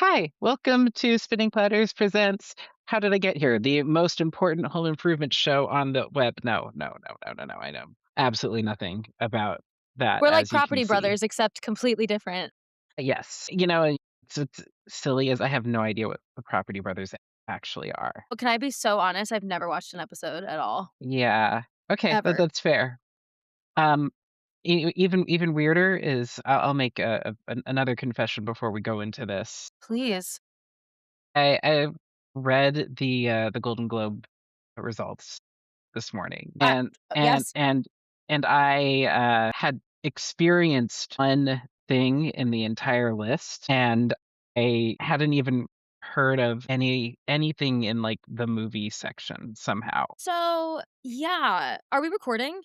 Hi, welcome to Spinning Platters Presents How Did I Get Here? The most important home improvement show on the web. No, no, no, no, no, no. I know absolutely nothing about that, We're like as you can Property see. Brothers, except completely different. Yes, it's silly as I have no idea what the Property Brothers actually are. But can I be so honest? I've never watched an episode at all, Yeah, okay, ever. that's fair. Um, even weirder is I'll make another confession before we go into this. Please. I read the Golden Globe results this morning, I yes. and I, had experienced one thing in the entire list, and I hadn't even heard of anything in, like, the movie section somehow. So, yeah. Are we recording?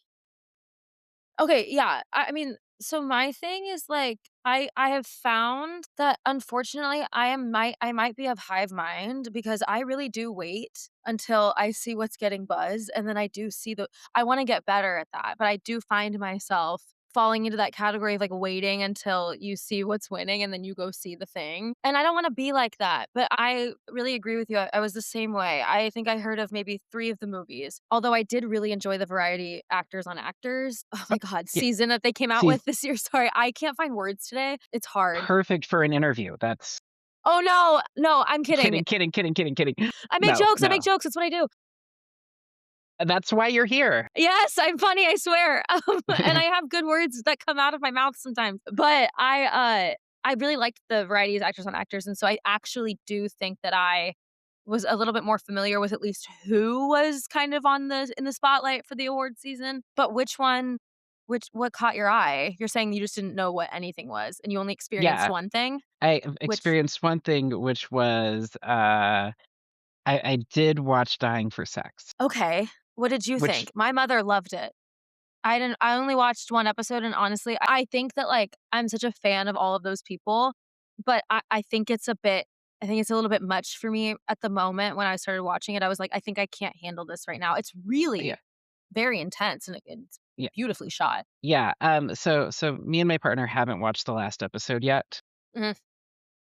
Okay, yeah. I mean, so my thing is, like, I have found that unfortunately I might be of hive mind because I really do wait until I see what's getting buzz, and then I do see I wanna get better at that, but I do find myself falling into that category of, like, waiting until you see what's winning and then you go see the thing, and I don't wanna be like that, but I really agree with you. I was the same way. I think I heard of maybe 3 of the movies, although I did really enjoy the variety Actors on Actors. Oh my god, Yeah, season that they came out see, with this year. Sorry, I can't find words today. It's hard. perfect for an interview. That's Oh, no. No, I'm kidding. kidding. I make No, jokes, I make no. jokes, that's what I do. That's why you're here. Yes, I'm funny, I swear. And I have good words that come out of my mouth sometimes. But I really liked the varieties Actors on Actors, and so I actually do think that I was a little bit more familiar with at least who was kind of on the in the spotlight for the award season. But what caught your eye? You're saying you just didn't know what anything was, and you only experienced Yeah, one thing? I Which experienced one thing, which was, I did watch Dying for Sex, okay, what did you which think? My mother loved it. I only watched 1 episode, and honestly, I think that, like, I'm such a fan of all of those people, but I think it's I think it's a little bit much for me at the moment when I started watching it. I was like, "I think I can't handle this right now." It's yeah, really very intense, and it's yeah, beautifully shot. yeah, so me and my partner haven't watched the last episode yet, Mhm.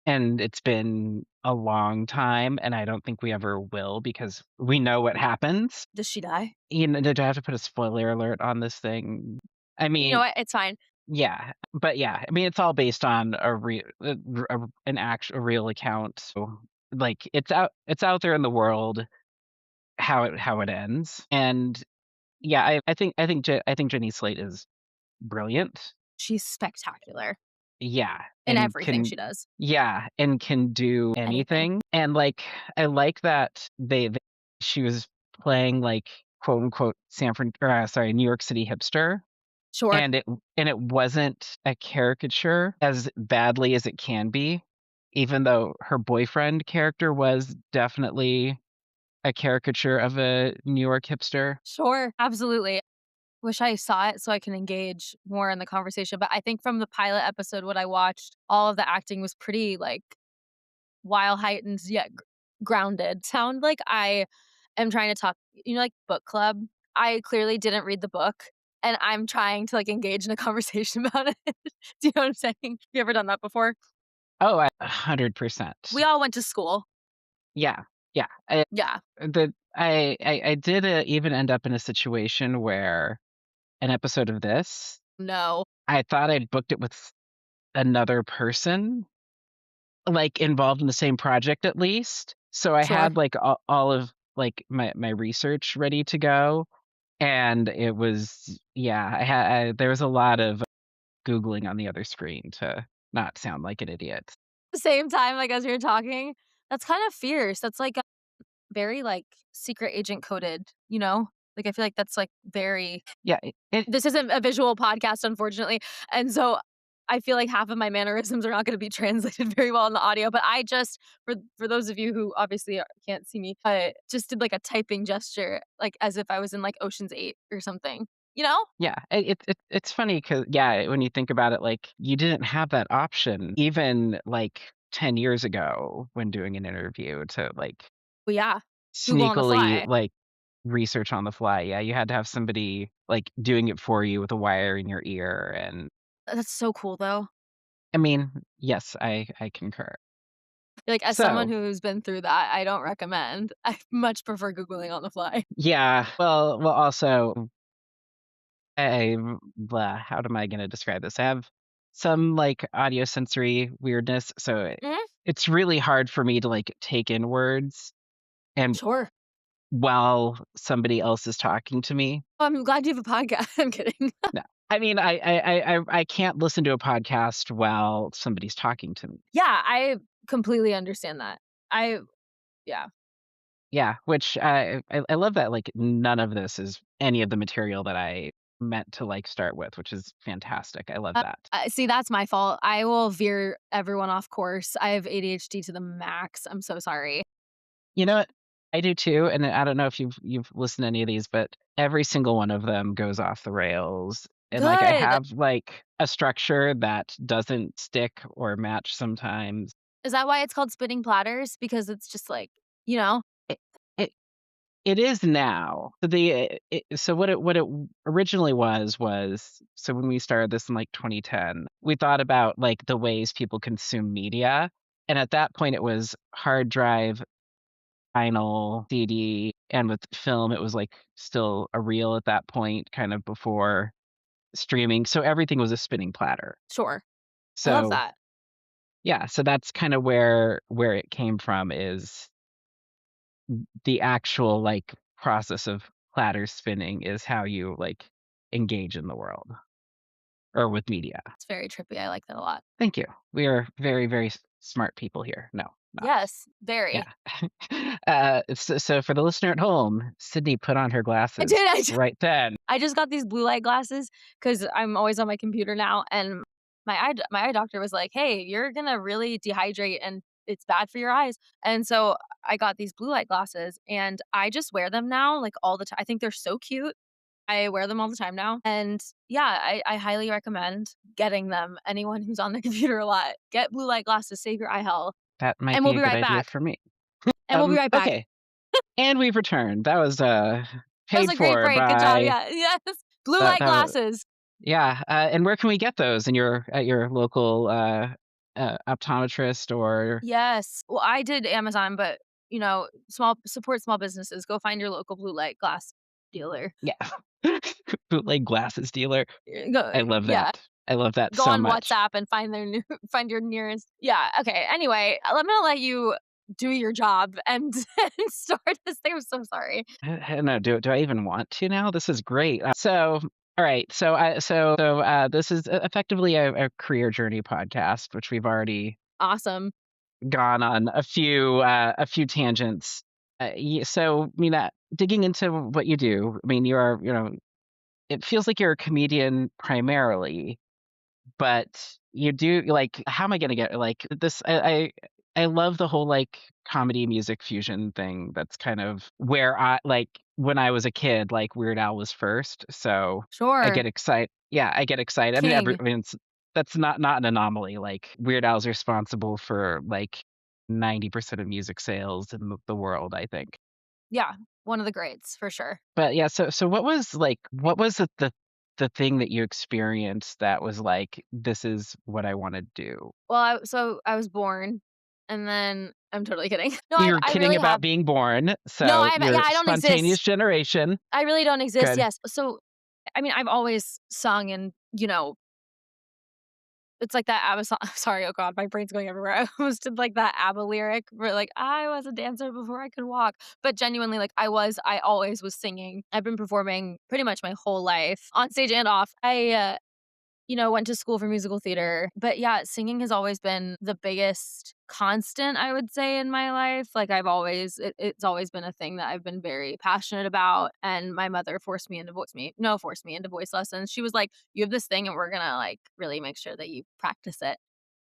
and it's been a long time, and I don't think we ever will because we know what happens. Does she die? Do I have to put a spoiler alert on this thing? I You know mean, what? It's fine. yeah, but yeah, I mean, it's all based on a real account, so, like, it's out there in the world how it ends, and yeah, I think Jenny Slate is brilliant. She's spectacular Yeah, in and everything can she does. yeah, and can do Anything. anything, and, like, I like that she was playing, like, quote, unquote, New York City hipster, Sure. and it wasn't a caricature as badly as it can be, even though her boyfriend character was definitely a caricature of a New York hipster. Sure, absolutely. Wish I saw it so I can engage more in the conversation, but I think from the pilot episode, what I watched, all of the acting was pretty, like, wild heightened yet grounded. Sound like I am trying to talk, like book club? I clearly didn't read the book, and I'm trying to, like, engage in a conversation about it. Do you know what I'm saying? You ever done that before? Oh, 100%. We all went to school. Yeah, yeah, Yeah. I did, even end up in a situation where an episode of this, No. I thought I'd booked it with another person, like, involved in the same project at least, so I Sure. had, like, all of, like, my research ready to go, and it was yeah, there was a lot of Googling on the other screen to not sound like an idiot. The same time, like, as you're talking, that's kind of fierce. That's, like, very, like, secret agent coded, you know? Like, I feel like that's, like, very Yeah, it this isn't a visual podcast, unfortunately, and so I feel like half of my mannerisms are not gonna be translated very well in the audio, but I just for those of you who obviously can't see me, I just did, like, a typing gesture, like, as if I was in, like, Ocean's 8 or something, you know? yeah, it's funny because yeah, when you think about it, like, you didn't have that option even, like, 10 years ago when doing an interview to, like, But yeah, Google on the sneakily, fly. like, research on the fly. Yeah, you had to have somebody, like, doing it for you with a wire in your ear, and That's so cool, though. I mean, yes, I concur. Like, as someone So, who's been through that, I don't recommend. I much prefer Googling on the fly. yeah, well, also, blah, how am I gonna describe this? I have some, like, audio sensory weirdness, so Mhm. it's really hard for me to, like, take in words and Sure. while somebody else is talking to me. Well, I'm glad you have a podcast. I'm kidding. No. I mean, I can't listen to a podcast while somebody's talking to me. Yeah, I completely understand that. I yeah. Yeah, which, I love that, like, none of this is any of the material that I meant to, like, start with, which is fantastic. I love that. See, that's my fault. I will veer everyone off course. I have ADHD to the max. I'm so sorry. You know what? I do too, and I don't know if you've listened to any of these, but every single one of them goes off the rails, and, like, I Good. have, like, a structure that doesn't stick or match sometimes. Is that why it's called spinning platters? Because it's just like, you know? It it it is now. So what it originally was so when we started this in, like, 2010, we thought about, like, the ways people consume media, and at that point, it was hard drive, vinyl, CD, and with film, it was, like, still a reel at that point, kind of before streaming, so everything was a spinning platter. Sure. I love So, that. yeah, so that's kinda where it came from is the actual, like, process of platter spinning is how you, like, engage in the world or with media. It's very trippy. I like that a lot. Thank you. We are very, very smart people here. No, not. Yes, Yeah. very. So for the listener at home, Sydney put on her I glasses did. right then. I just got these blue light glasses because I'm always on my computer now, and my eye doctor was like, "Hey, you're gonna really dehydrate, and it's bad for your eyes." And so I got these blue light glasses, and I just wear them now, like, all the time. I think they're so cute. I wear them all the time now, and yeah, I highly recommend getting them. Anyone who's on their computer a lot, get blue light glasses, save your eye health, That might and be we'll a be good right idea back. for me. And we'll be right back. Okay, and we've returned. That was, That was paid a great for break. Good job. by Yeah. Yes. Blue that light that wa glasses. yeah, and where can we get those? In your at your local, optometrist or Yes. Well, I did Amazon, but, small support small businesses. Go find your local blue light glass dealer. yeah, bootleg glasses dealer. Go I love yeah. that. I love that Go so on much. WhatsApp and find their new find your nearest yeah, okay, anyway, I'm gonna let you do your job and and start this thing. I'm so sorry. I don't know, do I even want to now? This is great. So, all right, this is effectively a career journey podcast, which we've already Awesome. gone on a few tangents. So, I mean, digging into what you do, I mean, it feels like you're a comedian primarily, but you do like, how am I gonna get like this? I love the whole like comedy music fusion thing. That's kind of where I like when I was a kid, like Weird Al was first. So I Sure. get excited. Yeah, I get excited. King. I mean, that's not an anomaly. Like Weird Al's responsible for like 90% of music sales in the world, I think. Yeah, one of the greats, for sure. But yeah, so what was the thing that you experienced that was like, "This is what I wanna do?" Well, I was born, and then I'm totally kidding. No, I You're I kidding really about have. being born, No, so yeah, you're I don't spontaneous exist. generation. I really don't exist, Good. yes. So, I mean, I've always sung and, it's like that ABBA song sorry, oh god, my brain's going everywhere. I almost did, like, that ABBA lyric where, like, "I was a dancer before I could walk." But genuinely, like, I always was singing. I've been performing pretty much my whole life, on stage and off. Went to school for musical theater. But yeah, singing has always been the biggest constant, I would say, in my life. Like it's always been a thing that I've been very passionate about. And my mother forced me into voice lessons. She was like, "You have this thing and we're gonna like really make sure that you practice it."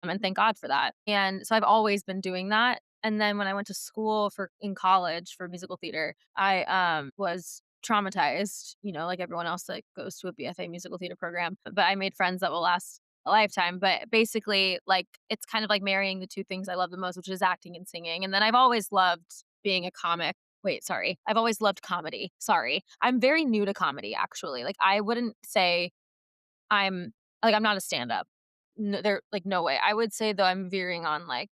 And thank God for that. And so I've always been doing that. And then when I went to school for in college for musical theater, I was traumatized, like everyone else that goes to a BFA musical theater program. But I made friends that will last a lifetime. But basically, like it's kind of like marrying the two things I love the most, which is acting and singing. And then I've always loved being a comic. Wait, sorry. I've always loved comedy. Sorry. I'm very new to comedy, actually. Like I wouldn't say I'm I'm not a stand-up. No, there like, no way. I would say, though, I'm veering on, like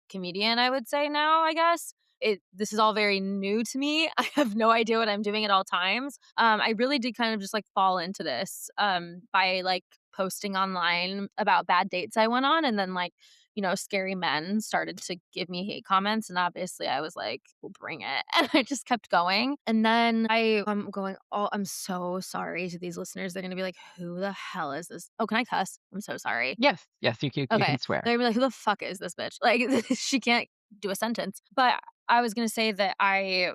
comedian, I would say now, I guess. This is all very new to me. I have no idea what I'm doing at all times. I really did kind of just like fall into this by like posting online about bad dates I went on, and then like scary men started to give me hate comments, and obviously I was like, "Well, bring it," and I just kept going. And then I'm going, "Oh, I'm so sorry to these listeners. They're gonna be like, who the hell is this? Oh, can I cuss? I'm so sorry." Yes, yes, you Okay. can swear. They're gonna be like, "Who the fuck is this bitch?" Like, she can't do a sentence. But I was gonna say that I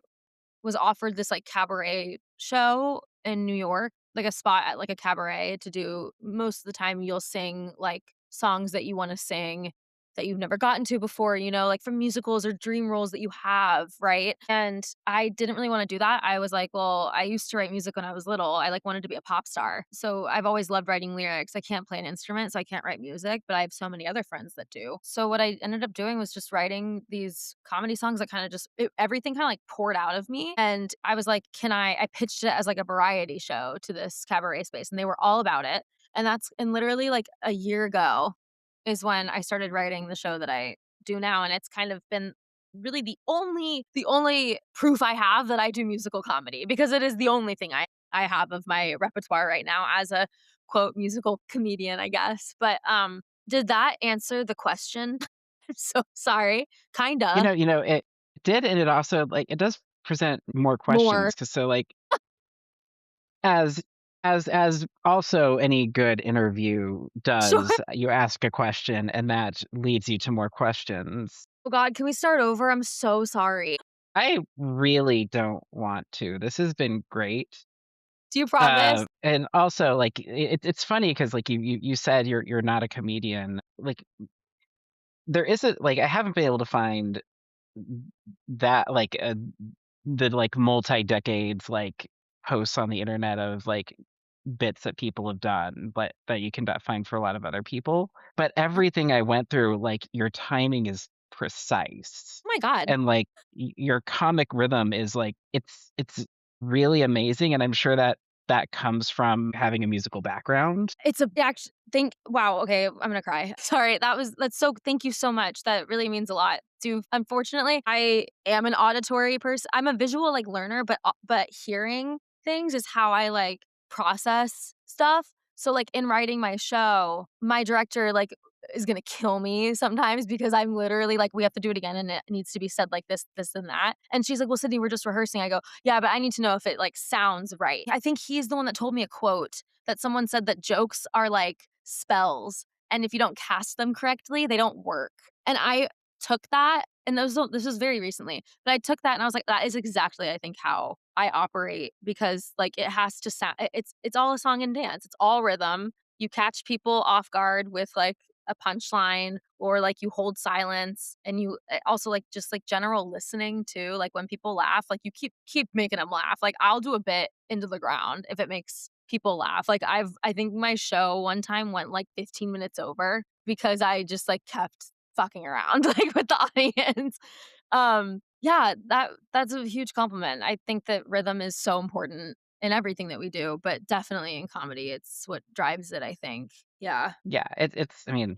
was offered this, like, cabaret show in New York, like, a spot at, like, a cabaret to do most of the time, you'll sing, like, songs that you wanna sing that you've never gotten to before, like, from musicals or dream roles that you have, right? And I didn't really wanna do that. I was like, "Well, I used to write music when I was little. I, like, wanted to be a pop star." So, I've always loved writing lyrics. I can't play an instrument, so I can't write music, but I have so many other friends that do. So, what I ended up doing was just writing these comedy songs that kinda just everything kinda, like, poured out of me, and I was like, I pitched it as, like, a variety show to this cabaret space, and they were all about it, and literally, like, a year ago is when I started writing the show that I do now, and it's kind of been really the only proof I have that I do musical comedy, because it is the only thing I have of my repertoire right now as a, quote, "musical comedian," I guess. But, did that answer the question? I'm so sorry. Kinda. It did, and it also, like, it does present more More. questions, 'cause so, like, as as also any good interview Sure. does, you ask a question, and that leads you to more questions. Oh god, can we start over? I'm so sorry. I really don't want to. This has been great. Do you promise? And also, like, it's funny, 'cause, like, you said you're not a comedian. Like, there isn't, like, I haven't been able to find that, like, the, like, multi-decades, like, posts on the internet of, like, bits that people have done, but that you can find for a lot of other people. But Oh everything I went through, like, your timing is precise, my god. and, like, your comic rhythm is, like, it's really amazing, and I'm sure that that comes from having a musical background. It's a think wow, okay, I'm gonna cry. Sorry, that's so thank you so much. That really means a lot. Unfortunately, I am an auditory person. I'm a visual, like, learner, but hearing things is how I, like, process stuff. So, like, in writing my show, my director, like, is gonna kill me sometimes because I'm literally like, "We have to do it again, and it needs to be said like this, and that." And she's like, "Well, Sydney, we're just rehearsing." I go, "Yeah, but I need to know if it, like, sounds right." I think he's the one that told me a quote that someone said that jokes are like spells, and if you don't cast them correctly, they don't work. And I took that, and this was very recently, but I took that and I was like, that is exactly, I think, how I operate, because like it has to sound it's all a song and dance. It's all rhythm. You catch people off guard with like a punchline, or like you hold silence, and you also like just like general listening too, like when people laugh, like you keep making them laugh. Like I'll do a bit into the ground if it makes people laugh. Like I think my show one time went like 15 minutes over because I just like kept fucking around like with the audience. Yeah, that's a huge compliment. I think that rhythm is so important in everything that we do, but definitely in comedy, it's what drives it, I think. Yeah. Yeah, it's I mean,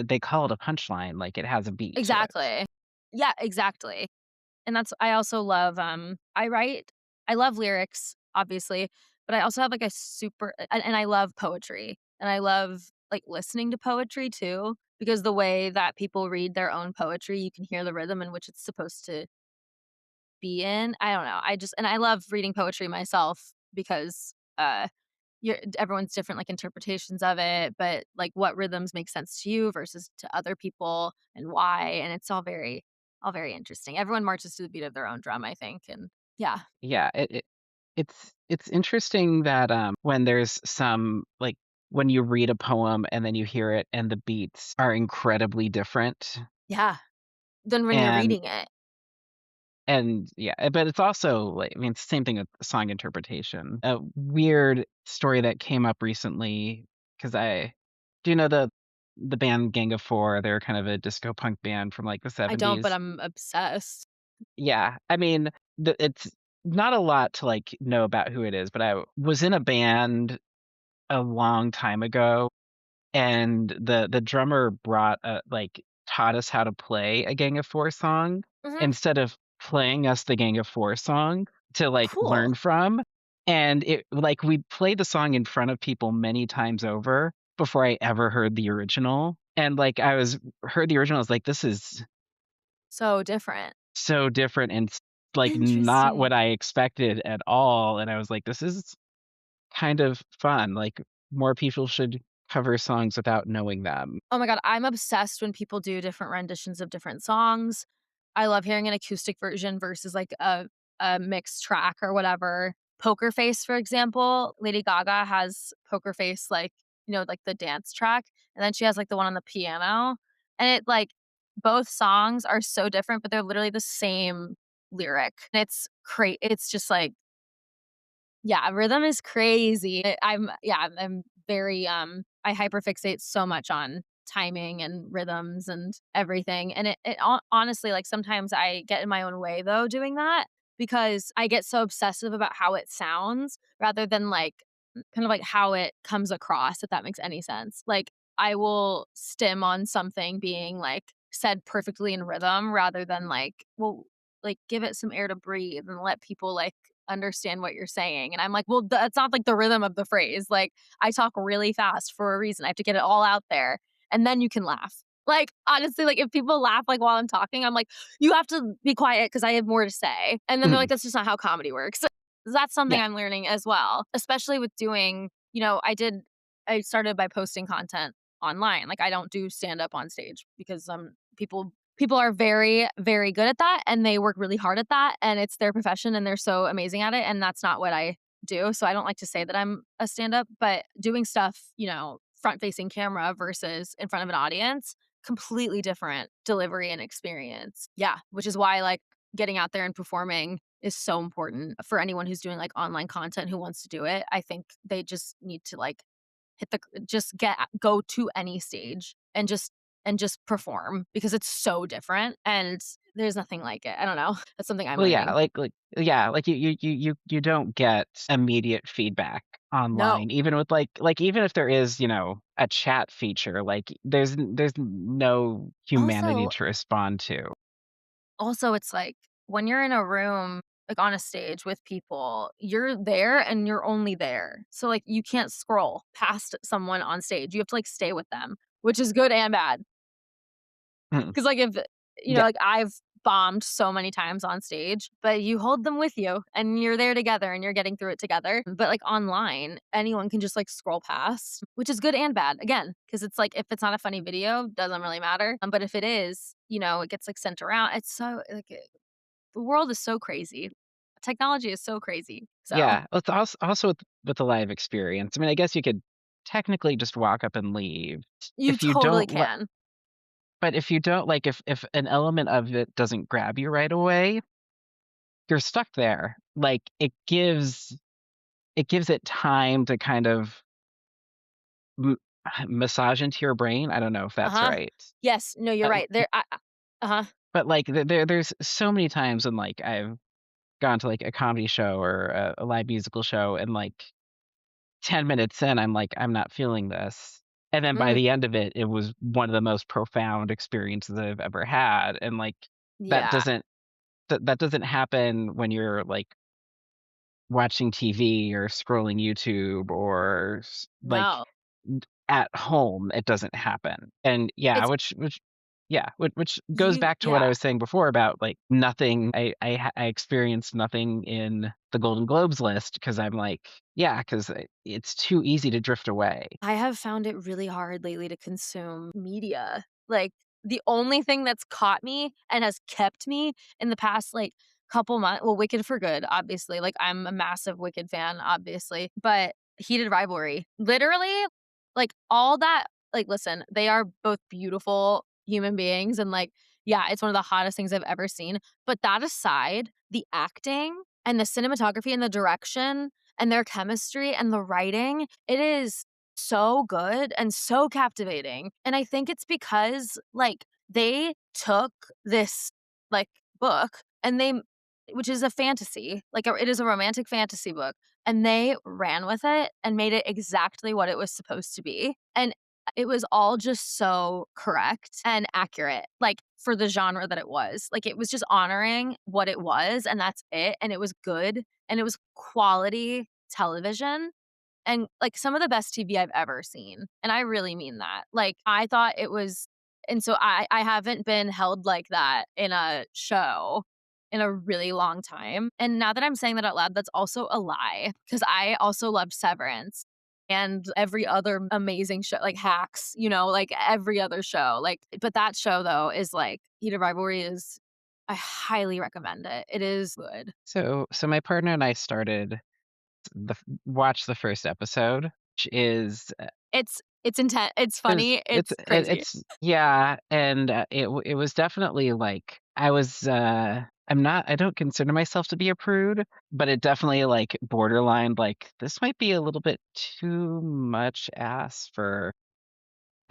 they call it a punchline, like, it has a beat to it. Exactly. Yeah, exactly. And I also love, I love lyrics, obviously, but I also have, like, a super and I love poetry, and I love, like, listening to poetry too, because the way that people read their own poetry, you can hear the rhythm in which it's supposed to be in. I don't know, and I love reading poetry myself because, everyone's different, like, interpretations of it, but, like, what rhythms make sense to you versus to other people and why, and it's all very interesting. Everyone marches to the beat of their own drum, I think, and yeah. Yeah, it's interesting that, when there's some, like, when you read a poem and then you hear it and the beats are incredibly different, Yeah, than when you're and reading it. yeah, but it's also, like, I mean, it's the same thing with song interpretation. A weird story that came up recently, 'cause do you know the band Gang of Four? They're kind of a disco punk band from, like, the I don't, but '70s. I'm obsessed. Yeah, I mean, it's not a lot to, like, know about who it is, but I was in a band a long time ago, and the drummer brought a, like taught us how to play a Gang of Four song Mhm. instead of playing us the Gang of Four song to, like, Cool. learn from, and it like, we played the song in front of people many times over before I ever heard the original, and, like, I was heard the original, I was like, "This is So different. so different and like, not what Interesting. I expected at all," and I was like, "This is kind of fun." Like, more people should cover songs without knowing them. Oh my god, I'm obsessed when people do different renditions of different songs. I love hearing an acoustic version versus, like, a mixed track or whatever. Poker Face, for example, Lady Gaga has Poker Face, like, like, the dance track, and then she has, like, the one on the piano, and both songs are so different, but they're literally the same lyric, and it's just, like, yeah, rhythm is crazy. I'm very, I hyperfixate so much on timing and rhythms and everything, and honestly, like, sometimes I get in my own way, though, doing that because I get so obsessive about how it sounds rather than, like, kind of like how it comes across, if that makes any sense. Like, I will stim on something being, like, said perfectly in rhythm rather than, like, well, like, give it some air to breathe and let people, like, understand what you're saying. And I'm like, well, that's not like the rhythm of the phrase. Like, I talk really fast for a reason. I have to get it all out there. And then you can laugh. Like, honestly, like if people laugh like while I'm talking, I'm like, you have to be quiet because I have more to say. And then they're like, Mhm. that's just not how comedy works. That's something Yeah. I'm learning as well, especially with doing, I started by posting content online. Like I don't do stand up on stage because people are very, very good at that, and they work really hard at that, and it's their profession, and they're so amazing at it, and that's not what I do, so I don't like to say that I'm a stand-up, but doing stuff, front-facing camera versus in front of an audience, completely different delivery and experience. Yeah, which is why, like, getting out there and performing is so important for anyone who's doing, like, online content who wants to do it. I think they just need to, like, hit the just get go to any stage and just perform because it's so different and there's nothing like it. I don't know. That's something I'm Well, yeah, learning. yeah, like, you don't get immediate feedback No. online, even with, even if there is, a chat feature, like, there's no humanity Also to respond to. also it's like when you're in a room, like on a stage with people, you're there and you're only there. So like you can't scroll past someone on stage. You have to like stay with them, which is good and bad. Mhm. 'Cause, like, if Yeah. like, I've bombed so many times on stage, but you hold them with you, and you're there together, and you're getting through it together. But, like, online, anyone can just, like, scroll past, which is good and bad, again, because it's like, if it's not a funny video, doesn't really matter, but if it is, it gets, like, sent around. It's so like, the world is so crazy. Technology is so crazy, so Yeah, it's also with the live experience. I mean, I guess you could technically just walk up and leave. you If you totally don't li can. But if you don't if an element of it doesn't grab you right away, you're stuck there. Like, it gives it time to kind of m massage into your brain. I don't know if that's Uh-huh. right. Yes, no, you're Uh, right. Uh-huh. but, like, there's so many times when, like, I've gone to, like, a comedy show or a live musical show, and, like, 10 minutes in, I'm like, "I'm not feeling this." And then by Mm, the end of it, it was one of the most profound experiences I've ever had, and, like, that yeah. doesn't that doesn't happen when you're, like, watching TV or scrolling YouTube or No. at home, it doesn't happen. And yeah, It's which yeah, which goes you back to what I yeah. was saying before about, like, nothing I experienced nothing in the Golden Globes list because 'cause I'm like, yeah, 'cause it's too easy to drift away. I have found it really hard lately to consume media. Like, the only thing that's caught me and has kept me in the past, like, couple months, well, Wicked for Good, obviously, like, I'm a massive Wicked fan, obviously, but Heated Rivalry, literally, like, all that like, listen, they are both beautiful human beings and, like, yeah, it's one of the hottest things I've ever seen, but that aside, the acting and the cinematography and the direction and their chemistry and the writing, it is so good and so captivating. And I think it's because, like, they took this, like, book and which is a fantasy, like, it is a romantic fantasy book, and they ran with it and made it exactly what it was supposed to be. And It was all just so correct and accurate, like, for the genre that it was. Like, it was just honoring what it was, and that's it, and it was good, and it was quality television, and, like, some of the best TV I've ever seen, and I really mean that. Like, I thought it was and so I haven't been held like that in a show in a really long time, and now that I'm saying that out loud, that's also a lie because I also loved Severance and every other amazing show, like Hacks, like every other show, like but that show though is like Heated Rivalry is I highly recommend it. It is good. So my partner and I started watch the first episode, which is It's intense. It's is funny. It's crazy. it's yeah, and, it was definitely, like, I don't consider myself to be a prude, but it definitely, like, borderline, like, this might be a little bit too much ass for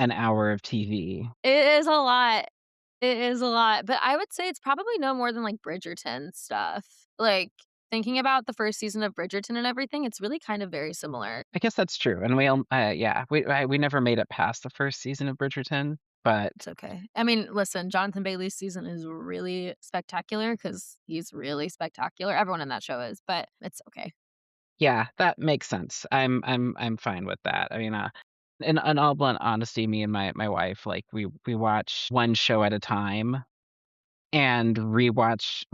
an hour of TV. It is a lot. It is a lot, but I would say it's probably no more than, like, Bridgerton stuff. Like, thinking about the 1st season of Bridgerton and everything, it's really kind of very similar. I guess that's true, and yeah, we never made it past the 1st season of Bridgerton, but It's okay. I mean, listen, Jonathan Bailey's season is really spectacular because he's really spectacular. Everyone in that show is, but it's okay. yeah, that makes sense. I'm fine with that. I mean, in all blunt honesty, me and my wife, like, we watch one show at a time and rewatch,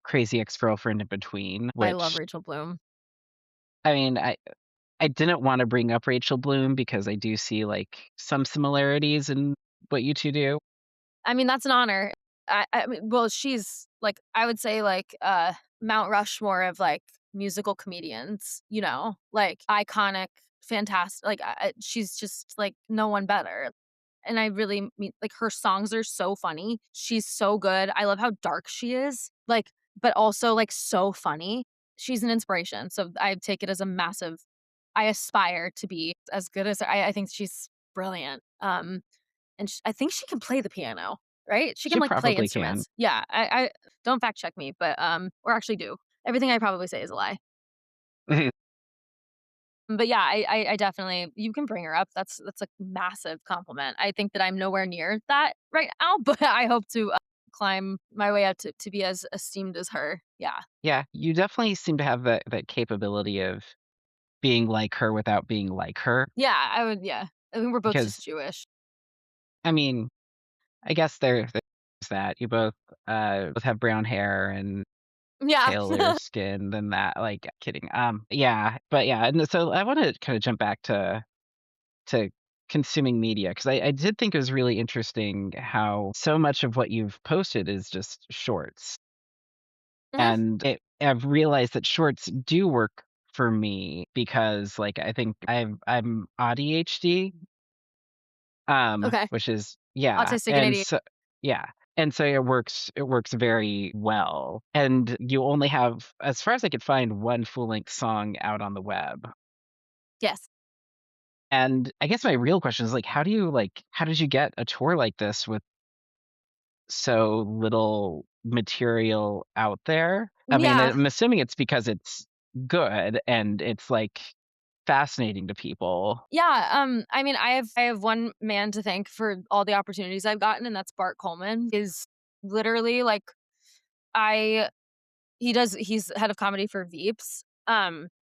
Crazy Ex-Girlfriend in between, I love which, Rachel Bloom. I mean, I didn't wanna bring up Rachel Bloom because I do see, like, some similarities in what you 2 do. I mean, that's an honor. I mean, well, she's like I would say like Mount Rushmore of like musical comedians, like iconic, fantastic. Like she's just like no one better. And I really mean like her songs are so funny. She's so good. I love how dark she is. Like, but also like so funny. She's an inspiration. So I take it as a massive I aspire to be as good as I think she's brilliant. And I think she can play the piano, right? She can, She like, play probably can. instruments. Yeah, I don't fact check me, but, or actually do. Everything I probably say is a lie. Mhm. But yeah, I definitely you can bring her up. That's a massive compliment. I think that I'm nowhere near that right now, but I hope to, climb my way up to be as esteemed as her. Yeah. Yeah, you definitely seem to have that capability of being like her without being like her, Yeah, I would yeah. I mean, we're both because, just Jewish. I mean, I guess there's that. You both have brown hair and Yeah. paler skin than that, like, kidding, yeah, but yeah, and so I wanna kinda jump back to consuming media, 'cause I did think it was really interesting how so much of what you've posted is just shorts, Mhm. and I've realized that shorts do work for me because, like, I think I'm ADHD, Okay. which is yeah, Autistic and ADHD. yeah, and so it works very well, and you only have, as far as I could find, 1 full-length song out on the web, Yes. and I guess my real question is, like, how did you get a tour like this with so little material out there? I mean, Yeah. I'm assuming it's because it's good and it's, like, fascinating to people. Yeah, I mean, I have one man to thank for all the opportunities I've gotten, and that's Bart Coleman. Is literally like I he's head of comedy for Veeps.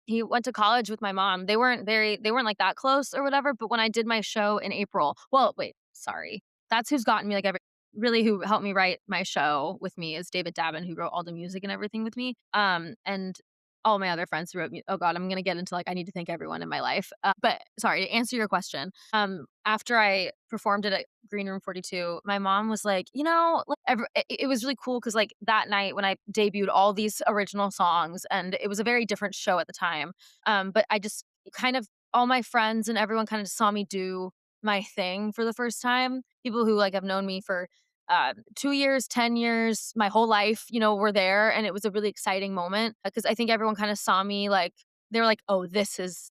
He went to college with my mom. They weren't like that close or whatever, but when I did my show in April well, wait, sorry. That's who's gotten me like every really who helped me write my show with me is David Dabin, who wrote all the music and everything with me. And all my other friends who wrote me oh god, I'm gonna get into like I need to thank everyone in my life. But sorry, to answer your question, after I performed it at Green Room 42, my mom was like, like it was really cool because like that night when I debuted all these original songs, and it was a very different show at the time. But I just kind of all my friends and everyone kind of saw me do my thing for the first time. People who like have known me for 2 years, 10 years, my whole life, were there. And it was a really exciting moment because I think everyone kind of saw me like, they were like, oh, this is,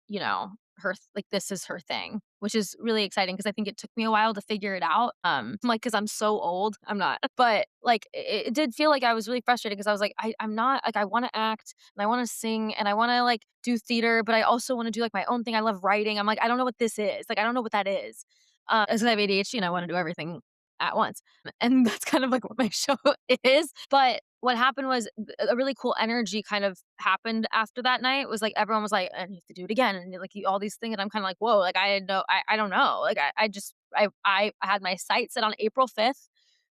her, like, this is her thing. which is really exciting because I think it took me a while to figure it out. Like, because 'cause I'm so old, I'm not. But, like, it did feel like I was really frustrated because I was like, I'm not like, I wanna act, and I wanna sing, and I wanna, like, do theater, but I also wanna do, like, my own thing. I love writing. I'm like, I don't know what this is. Like, I don't know what that is. As I have ADHD and I wanna do everything at once. And that's kind of like what my show is. But what happened was a really cool energy kind of happened after that night. Was like everyone was like, "And you have to do it again," and like all these things. And I'm kind of like, "Whoa!" Like I don't know. Like I had my sights set on April 5th,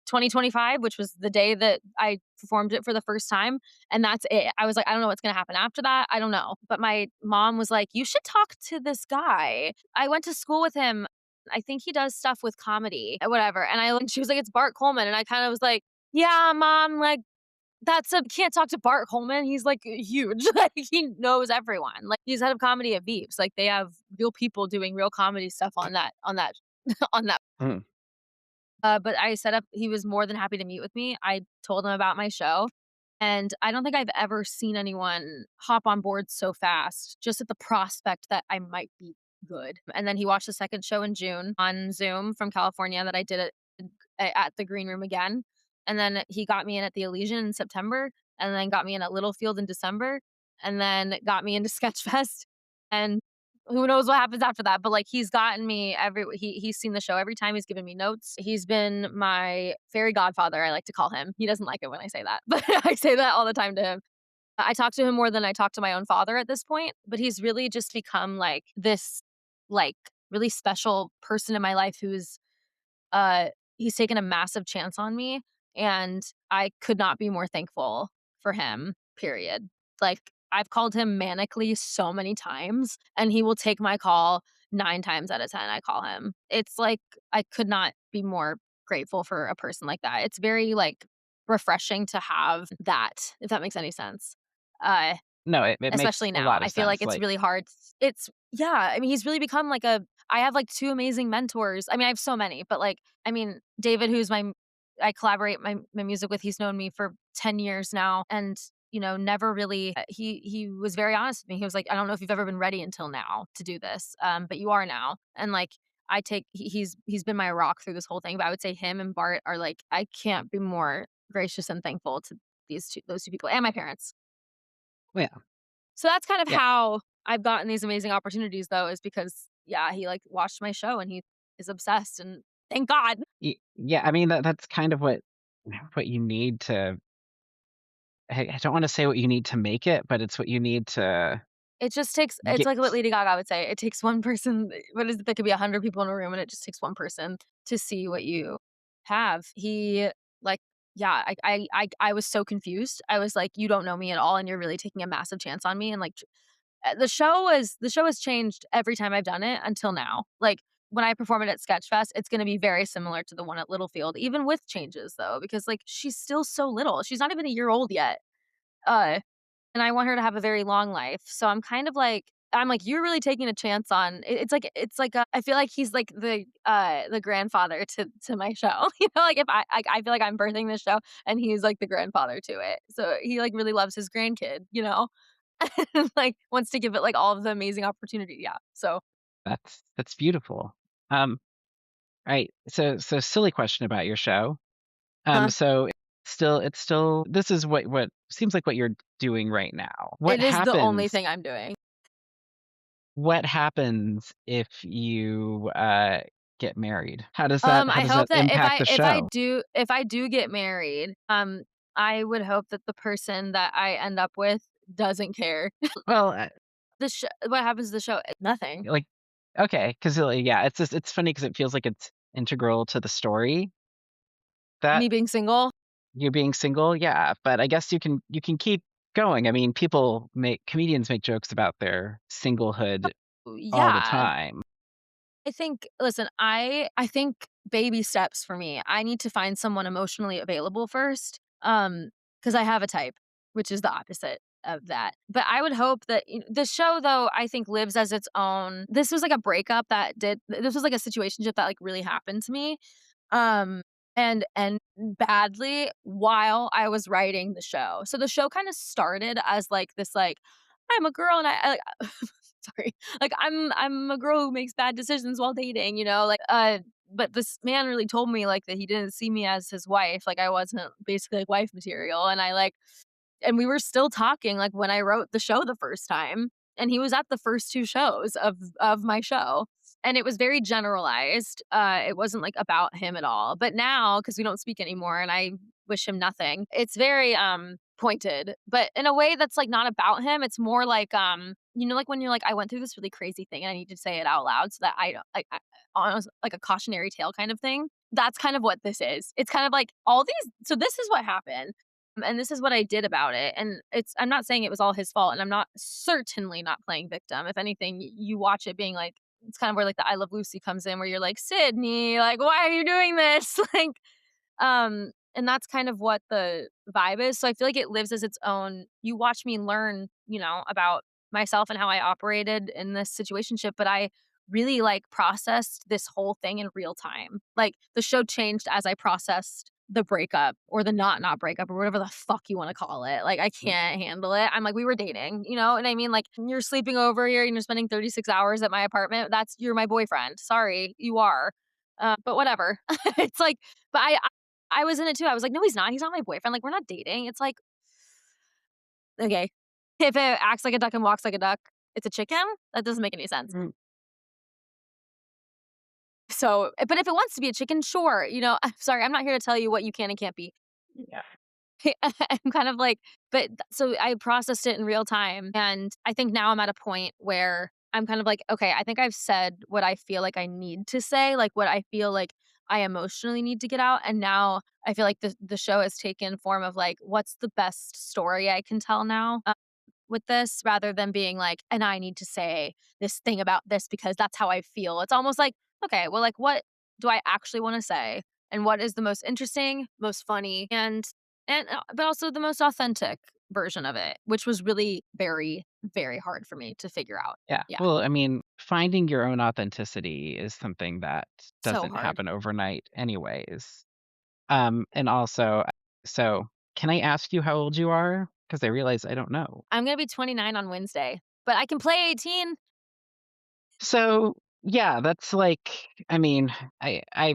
2025, which was the day that I performed it for the first time, and that's it. I was like, I don't know what's gonna happen after that. I don't know. But my mom was like, "You should talk to this guy." I went to school with him. I think he does stuff with comedy, whatever. And she was like, "It's Bart Coleman," and I kind of was like, "Yeah, mom, like that's a can't talk to Bart Coleman. He's like huge. Like he knows everyone. Like he's head of comedy at Veeps. Like they have real people doing real comedy stuff on that on that." Mm. But I set up he was more than happy to meet with me. I told him about my show, and I don't think I've ever seen anyone hop on board so fast, just at the prospect that I might be good. And then he watched the second show in June on Zoom from California that I did at the green room again. And then he got me in at the Elysian in September, and then got me in at Littlefield in December, and then got me into Sketchfest. And who knows what happens after that, but, like, he's gotten me he's seen the show every time, he's given me notes. He's been my fairy godfather, I like to call him. He doesn't like it when I say that, but I say that all the time to him. I talk to him more than I talk to my own father at this point, but he's really just become, like, this, like, really special person in my life who's uh, he's taken a massive chance on me, and I could not be more thankful for him, period. Like, I've called him manically so many times, and he will take my call 9 times out of 10, I call him. It's like, I could not be more grateful for a person like that. It's very, like, refreshing to have that, if that makes any sense. Uh No, it makes Especially a now. lot I of feel like sense. it's Like, really hard. It's yeah, I mean, he's really become like a I have, like, 2 amazing mentors. I mean, I have so many, but, like, I mean, David, who's I collaborate my music with, he's known me for 10 years now, and, never really he was very honest with me. He was like, "I don't know if you've ever been ready until now to do this, but you are now." And, like, he's been my rock through this whole thing, but I would say him and Bart are, like, I can't be more gracious and thankful to those 2 people, and my parents. yeah, So that's kind of yeah, how I've gotten these amazing opportunities though, is because, yeah, he, like, watched my show and he is obsessed, and thank God. yeah. I mean, that's kind of what you need to. I don't want to say what you need to make it, but it's what you need to It just takes it's get. like what Lady Gaga would say, it takes one person what is it? There could be 100 people in a room, and it just takes one person to see what you have. He, like yeah, I was so confused. I was like, "You don't know me at all, and you're really taking a massive chance on me," and, like, the show has changed every time I've done it until now. Like, when I perform it at Sketchfest, it's gonna be very similar to the one at Littlefield, even with changes, though, because, like, she's still so little. She's not even a year old yet. Uh, and I want her to have a very long life. So I'm like, "You're really taking a chance on" it's like, I feel like he's like the grandfather to my show. Like, if I feel like I'm birthing this show, and he's like the grandfather to it. So he, like, really loves his grandkid, you know? Like, wants to give it, like, all of the amazing opportunity, yeah. So That's beautiful. Um, right. So silly question about your show. huh? So it's still this is what seems like what you're doing right now. It is the only thing I'm doing. What happens if you, get married? How does that I hope that impact the show? if I do get married, I would hope that the person that I end up with doesn't care. Well, What happens to the show? Nothing. like, okay, 'cause, yeah, it's just it's funny because it feels like it's integral to the story that Me being single? you being single, yeah, but I guess you can keep going. I mean, comedians make jokes about their singlehood all the Yeah. time. I think listen, I think baby steps for me. I need to find someone emotionally available first, because I have a type, which is the opposite of that. But I would hope that the show, though, I think lives as its own this was like a breakup this was like a situationship that, like, really happened to me, um, and badly while I was writing the show. So the show kinda started as, like, this, like, I'm a girl and I like Sorry. Like, I'm a girl who makes bad decisions while dating, like, but this man really told me, like, that he didn't see me as his wife, like, I wasn't basically, like, wife material, and we were still talking, like, when I wrote the show the first time, and he was at the first 2 shows of my show, and it was very generalized, it wasn't, like, about him at all, but now, because we don't speak anymore and I wish him nothing, it's very, pointed, but in a way that's, like, not about him, it's more like, like, when you're like, "I went through this really crazy thing, and I need to say it out loud so that I don't," like, almost like a cautionary tale kind of thing. That's kind of what this is. It's kind of like all these so this is what happened. And this is what I did about it, and I'm not saying it was all his fault, and I'm not certainly not playing victim. If anything, you watch it being like it's kind of where, like, the I Love Lucy comes in where you're like, "Sydney, like, why are you doing this?" And that's kind of what the vibe is, so I feel like it lives as its own you watch me learn, about myself and how I operated in this situationship, but I really, like, processed this whole thing in real time. Like, the show changed as I processed the breakup or the not breakup or whatever the fuck you wanna call it. Like, I can't handle it. I'm like, "We were dating," you know what I mean? Like, "You're sleeping over here and you're spending 36 hours at my apartment. You're my boyfriend. Sorry, you are." But whatever. It's like but I was in it too. I was like, "No, he's not. He's not my boyfriend. Like, we're not dating." It's like, okay. If it acts like a duck and walks like a duck, it's a chicken? That doesn't make any sense. Mm, So, but if it wants to be a chicken, sure, I'm sorry, I'm not here to tell you what you can and can't be. yeah. I'm kind of like so I processed it in real time, and I think now I'm at a point where I'm kind of like, "Okay, I think I've said what I feel like I need to say, like, what I feel like I emotionally need to get out," and now I feel like the show has taken form of, like, what's the best story I can tell now? With this rather than being like, "And I need to say this thing about this because that's how I feel." It's almost like, "Okay, well, like, what do I actually wanna say? And what is the most interesting, most funny, but also the most authentic version of it?" Which was really very, very hard for me to figure out. Yeah. Yeah, Well, I mean, finding your own authenticity is something that so doesn't hard. happen overnight anyways. And also, so can I ask you how old you are? Because I realize I don't know. I'm gonna be 29 on Wednesday, but I can play 18. So, yeah, that's like, I mean, I I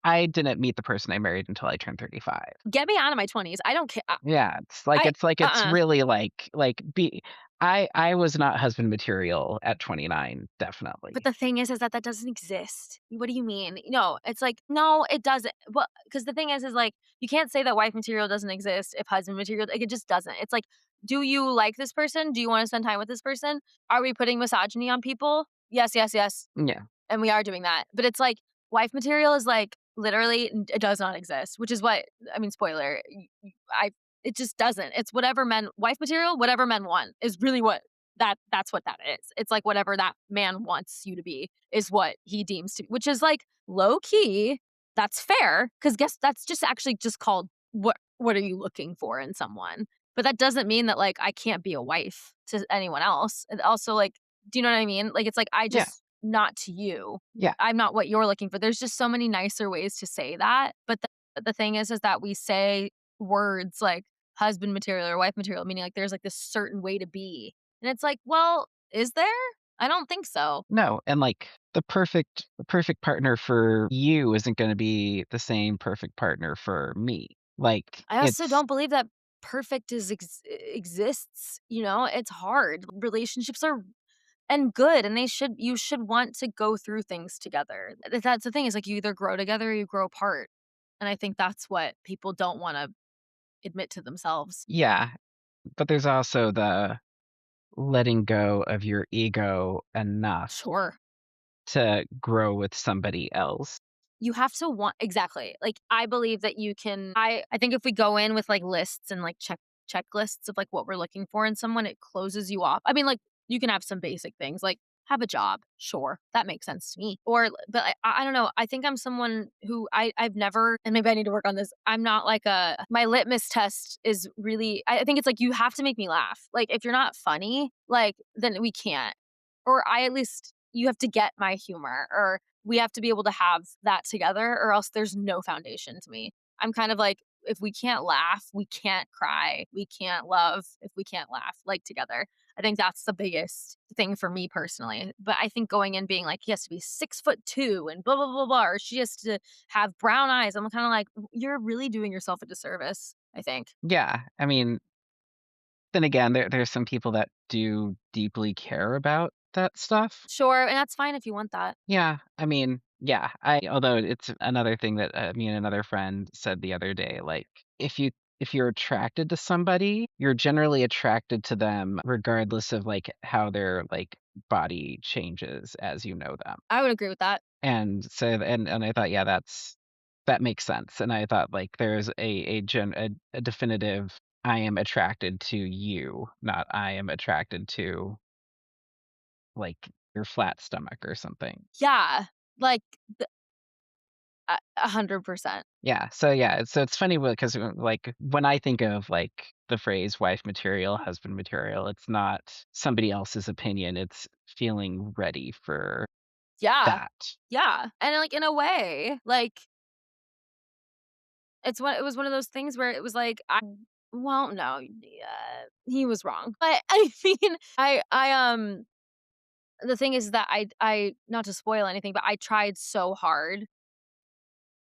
I didn't meet the person I married until I turned 35. Get me out of my 20s. I don't care. Yeah, it's Uh-uh. really like be I was not husband material at 29, But definitely. the thing is that that doesn't exist. What do you mean? No, it's like, no, it doesn't. Well, because the thing is like, you can't say that wife material doesn't exist if husband material, like, it just doesn't. It's like, do you like this person? Do you want to spend time with this person? Are we putting misogyny on people? Yes, yes, yes. Yeah. And we are doing that. But it's like wife material is like literally it does not exist, which is what I mean, spoiler. I it just doesn't. It's whatever men wife material, whatever men want is really what that's what that is. It's like whatever that man wants you to be is what he deems to be, which is like low key. That's fair because guess that's just actually just called what are you looking for in someone? But that doesn't mean that like I can't be a wife to anyone else. And also like do you know what I mean? Like, it's like, I Yeah. just not to you. Yeah. I'm not what you're looking for. There's just so many nicer ways to say that, but the thing is that we say words like husband material or wife material, meaning, like, there's, like, this certain way to be, and it's like, well, is there? I don't think so. No, and, like, the perfect partner for you isn't gonna be the same perfect partner for me. Like, I also it's don't believe that perfect exists, It's hard. Relationships are and good, and you should want to go through things together. That's the thing is, like, you either grow together or you grow apart, and I think that's what people don't wanna admit to themselves. yeah, but there's also the letting go of your ego enough Sure. to grow with somebody else. You have to want exactly. Like, I believe that you can I think if we go in with, like, lists and, like, checklists of, like, what we're looking for in someone, it closes you off. I mean, like, you can have some basic things, like, have a job, sure, that makes sense to me. But I don't know, I think I'm someone who I've never and maybe I need to work on this, I'm not like a my litmus test is really I think it's like, you have to make me laugh. Like, if you're not funny, like, then we can't. Or I at least you have to get my humor, or we have to be able to have that together or else there's no foundation to me. I'm kind of like, if we can't laugh, we can't cry, we can't love if we can't laugh like together. I think that's the biggest thing for me personally. But I think going in being like, he has to be 6'2" and blah blah blah blah, or she has to have brown eyes. I'm kind of like, you're really doing yourself a disservice, I think. Yeah, I mean, then again, there's some people that do deeply care about that stuff. Sure, and that's fine if you want that. Yeah, I mean, yeah, I although it's another thing that, me and another friend said the other day, like, if you're attracted to somebody, you're generally attracted to them regardless of, like, how their, like, body changes as you know them. I would agree with that. And so and I thought, yeah, that makes sense, and I thought, like, there's a definitive, "I am attracted to you," not, "I am attracted to," like, your flat stomach or something. Yeah, like, 100%. Yeah, so it's funny because, like, when I think of, like, the phrase wife material, husband material, it's not somebody else's opinion, it's feeling ready for Yeah, that. yeah, and, like, in a way, like, it was one of those things where it was like, well, no, yeah, he was wrong, but I mean, the thing is that I not to spoil anything, but I tried so hard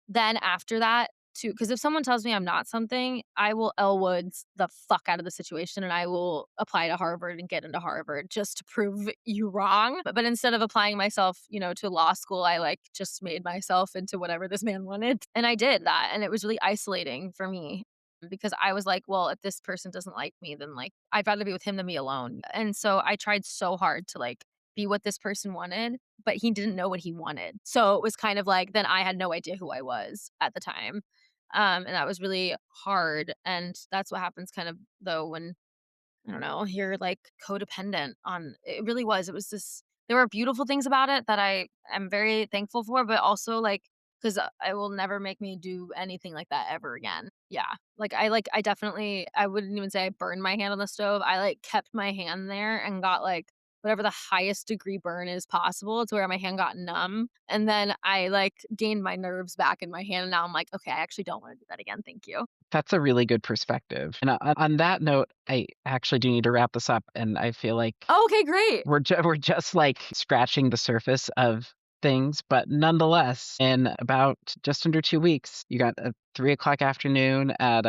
then after that to, because if someone tells me I'm not something, I will Elwoods the fuck out of the situation, and I will apply to Harvard and get into Harvard just to prove you wrong. But instead of applying myself, to law school, I, like, just made myself into whatever this man wanted, and I did that, and it was really isolating for me because I was like, "Well, if this person doesn't like me, then, like, I'd rather be with him than be alone." And so I tried so hard to, like, be what this person wanted, but he didn't know what he wanted. So it was kind of like then I had no idea who I was at the time. And that was really hard. And that's what happens kind of though when I don't know, you're like codependent on it really was. It was this there were beautiful things about it that I am very thankful for, but also like because I will never make me do anything like that ever again. Yeah. I definitely I wouldn't even say I burned my hand on the stove. I like kept my hand there and got like whatever the highest degree burn is possible to where my hand got numb. And then I like gained my nerves back in my hand. And now I'm like, okay, I actually don't want to do that again. Thank you. That's a really good perspective. And on that note, I actually do need to wrap this up, and I feel like Oh, okay, great. we're just, like, scratching the surface of things, but nonetheless, in about just under 2 weeks, you got a 3 o'clock afternoon at,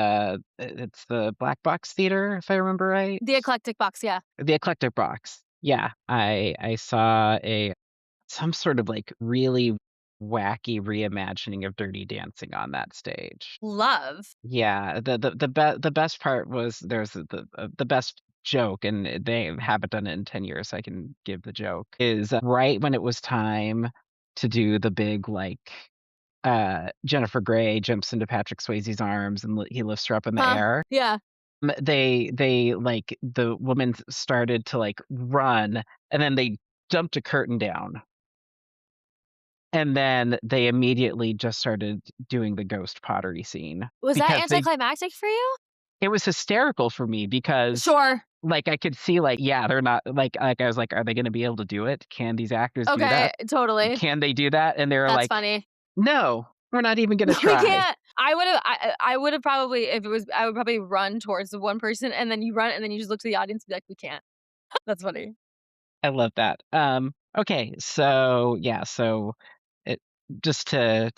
it's the Black Box Theater, if I remember right? The eclectic box. Yeah. The Eclectic Box. Yeah, I saw a some sort of, like, really wacky reimagining of Dirty Dancing on that stage. Love. Yeah, the best part was there's the best joke, and they haven't done it in 10 years, so I can give the joke, is right when it was time to do the big, like, Jennifer Grey jumps into Patrick Swayze's arms and he lifts her up in the Huh. air. Yeah. Like, the woman started to, like, run, and then they dumped a curtain down, and then they immediately just started doing the ghost pottery scene Was that because they anticlimactic for you? it was hysterical for me because, Sure. like, I could see, like, yeah, they're not I was like, "Are they gonna be able to do it? Can these actors do Okay, that? totally. Can they do that?" And they were That's like, funny. "No, we're not even gonna We try." can't I would've probably if it was I would probably run towards the one person, and then you run, and then you just look to the audience and be like, "We can't." That's funny. I love that. Okay, so, yeah, so it just to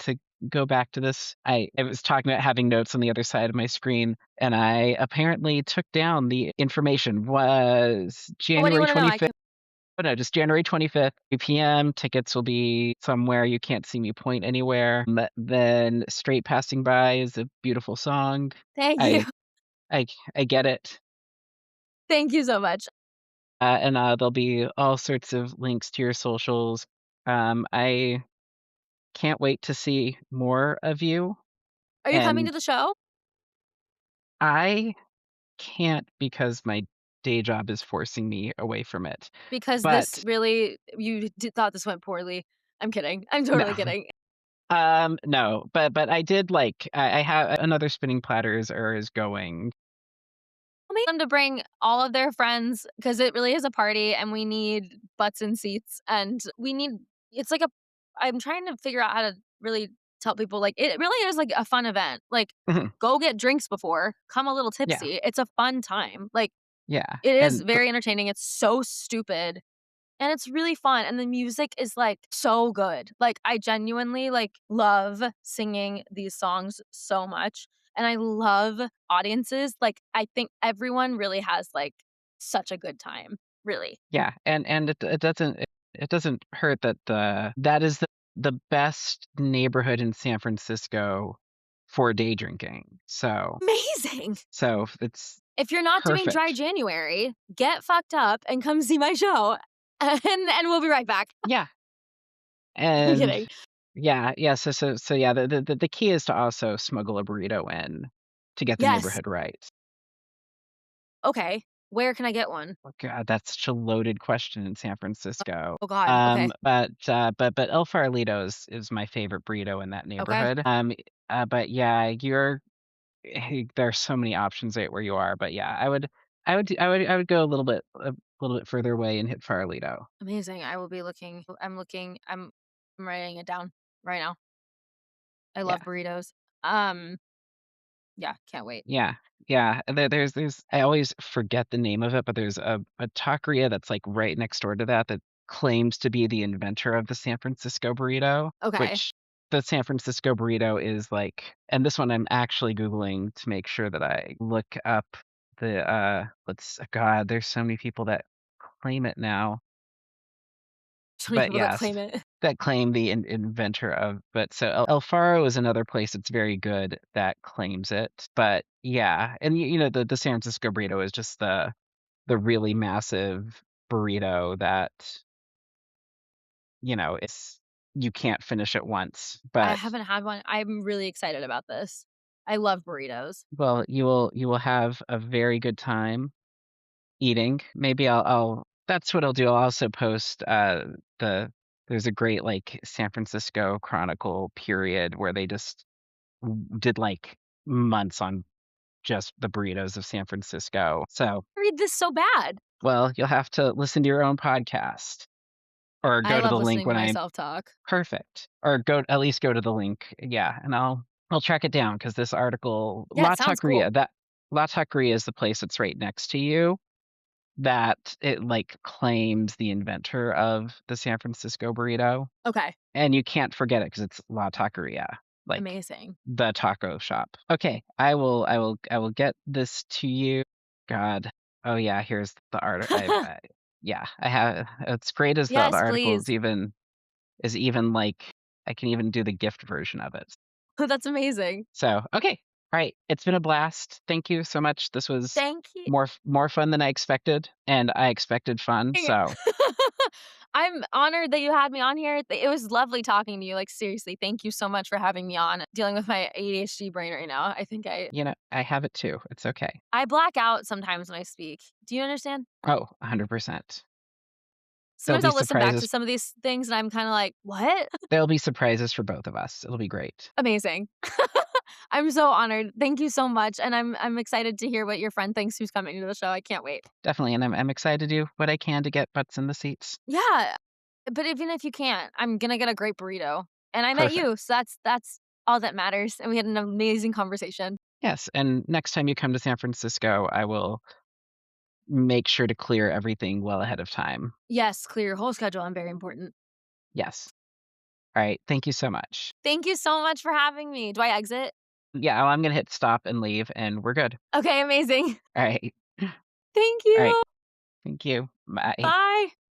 go back to this, I was talking about having notes on the other side of my screen, and I apparently took down the information was What do you January wanna know? I 25th. can Oh, no, just January 25th, 2 PM. Tickets will be somewhere you can't see me point anywhere. Then Straight Passing By is a beautiful song. thank you. I I I get it. Thank you so much. And there'll be all sorts of links to your socials. I can't wait to see more of you, Are you coming to and the show? I can't because my day job is forcing me away from it. Because this But really you thought this went poorly. I'm kidding. I'm no. totally kidding. No, but I did like I have another spinning platters or is going. Want them to bring all of their friends because it really is a party, and we need butts and seats, and we need it's like a I'm trying to figure out how to really tell people, like, it really is like a fun event. Like, Mhm, go get drinks before, come a little yeah. tipsy. It's a fun time. Like Yeah, It is and very entertaining, it's so stupid, and it's really fun, and the music is, like, so good. Like, I genuinely, like, love singing these songs so much, and I love audiences. Like, I think everyone really has, like, such a good time, really. yeah, and it doesn't hurt that that is the best neighborhood in San Francisco for day drinking. Amazing! So it's If you're not doing dry perfect. January, get fucked up and come see my show, and we'll be right back. Yeah, I'm and kidding. yeah, so yeah, the key is to also smuggle a burrito in to get the Yes. neighborhood right. Okay. Where can I get one? Oh god, that's such a loaded question in San Francisco. Oh god, okay. But El Farolito is my favorite burrito in that Okay. neighborhood. But yeah, there are so many options right where you are, but yeah, I would go a little bit further away and hit Farolito. Amazing. I will be looking I'm writing it down right now. I love Yeah. burritos. Yeah, can't wait. Yeah, yeah, and there's I always forget the name of it, but there's a taqueria that's, like, right next door to that that claims to be the inventor of the San Francisco burrito, Okay. which the San Francisco burrito is, like, and this one I'm actually Googling to make sure that I look up God, there's so many people that claim it now. So many But people that yes, claim it. that claim the inventor of but so El Faro is another place that's very good that claims it. But yeah, and you know, the San Francisco burrito is just the really massive burrito that, you know, it's you can't finish it once. I But haven't had one. I'm really excited about this. I love burritos. well, you will have a very good time eating. Maybe I'll that's what I'll do. I'll also post the there's a great like San Francisco Chronicle period where they just did like months on just the burritos of San Francisco. So, Read this so bad. well, you'll have to listen to your own podcast or I go to love the link listening to when I myself talk. perfect. Or go at least go to the link. Yeah, and I'll track it down because this article Yeah, La it sounds cool. Taqueria, that La Taqueria is the place that's right next to you that it like claims the inventor of the San Francisco burrito. Okay. And you can't forget it because it's La Taqueria, like Amazing. the taco shop. Okay, I will get this to you. God. Oh yeah, here's the art. Yeah, I have. It's great as the Yes, article please. is even like I can even do the gift version of it. That's amazing. So okay, all right. It's been a blast. Thank you so much. This was Thank you. more fun than I expected, and I expected fun. So I'm honored that you had me on here. It was lovely talking to you. Like, seriously, thank you so much for having me on. Dealing with my ADHD brain right now. I think you know, I have it too. It's okay. I black out sometimes when I speak. Do you understand? Oh, 100%. There'll Sometimes be I'll listen back to surprises some of these things and I'm kinda like, "What?" there'll be surprises for both of us. It'll be great. Amazing. I'm so honored. Thank you so much, and I'm excited to hear what your friend thinks who's coming to the show. I can't wait. Definitely, and I'm excited to do what I can to get butts in the seats. Yeah, but even if you can't, I'm gonna get a great burrito, and I met Perfect. you, so that's all that matters, and we had an amazing conversation. Yes, and next time you come to San Francisco, I will make sure to clear everything well ahead of time. Yes, clear your whole schedule, I'm very important. Yes. Alright, thank you so much. Thank you so much for having me. Do I exit? Yeah, well, I'm gonna hit stop and leave, and we're good. Okay, amazing. Alright. Thank Alright, you. thank you. Bye. Bye.